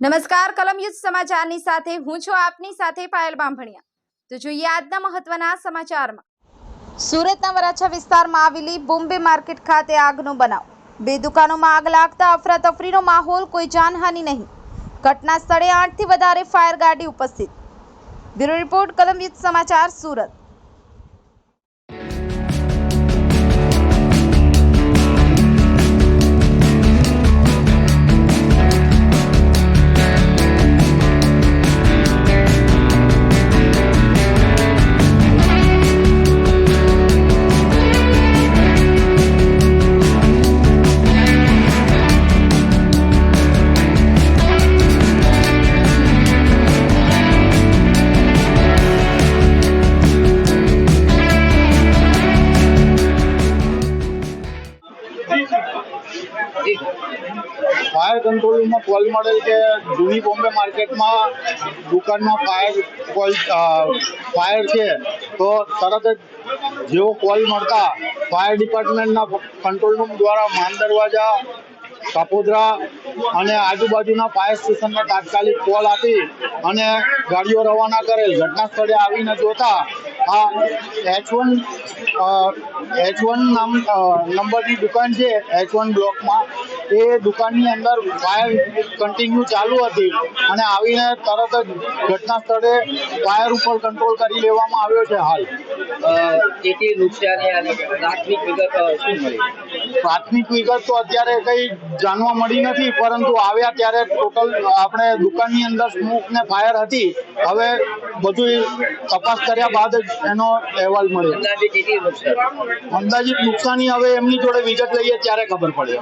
નમસ્કાર, કલમ યુદ્ધ સમાચારની સાથે હું છું આપની સાથે પાયલ બામભણિયા। તો જોઈએ આજના મહત્વના સમાચારમાં। સુરતના વરાછા વિસ્તારમાં આવેલી બોમ્બે માર્કેટ ખાતે આગનો બનાવ। બે દુકાનોમાં આગ લાગતા અફરાતફરીનો માહોલ, કોઈ જાનહાનિ નહીં। ઘટના સ્થળે 8 થી વધારે ફાયર ગાડી ઉપસ્થિત। બ્યુરો રિપોર્ટ, કલમ યુદ્ધ સમાચાર, સુરત। फायर कंट्रोल में कॉल मॉडल के जूनी बॉम्बे मार्केट में दुकान में फायर है तो तरत जो कॉल मळता फायर डिपार्टमेंट कंट्रोल रूम द्वारा मान दरवाजा कापोद्रा અને આજુબાજુના ફાયર સ્ટેશનને તાત્કાલિક કોલ આપી અને ગાડીઓ રવાના કરેલ। ઘટના સ્થળે આવીને જોતા આ H1 નામ નંબરની દુકાન છે, H1 બ્લોકમાં એ દુકાનની અંદર ફાયર કન્ટિન્યુ ચાલુ હતી અને આવીને તરત જ ઘટના સ્થળે ફાયર ઉપર કંટ્રોલ કરી લેવામાં આવ્યો છે। હાલ કેટલી નુકસાની અને પ્રાથમિક વિગત શું મળી? પ્રાથમિક વિગત તો અત્યારે કઈ જાણવા મળી નથી, પરંતુ આવ્યા ત્યારે ટોટલ આપણે દુકાનની અંદર સ્મોક ને ફાયર હતી। હવે બધું તપાસ કર્યા બાદ જ એનો અહેવાલ મળ્યો। અંદાજે કેટલી નુકસાન? અંદાજિત નુકસાની હવે એમની જોડે વિગત લઈએ ત્યારે ખબર પડે।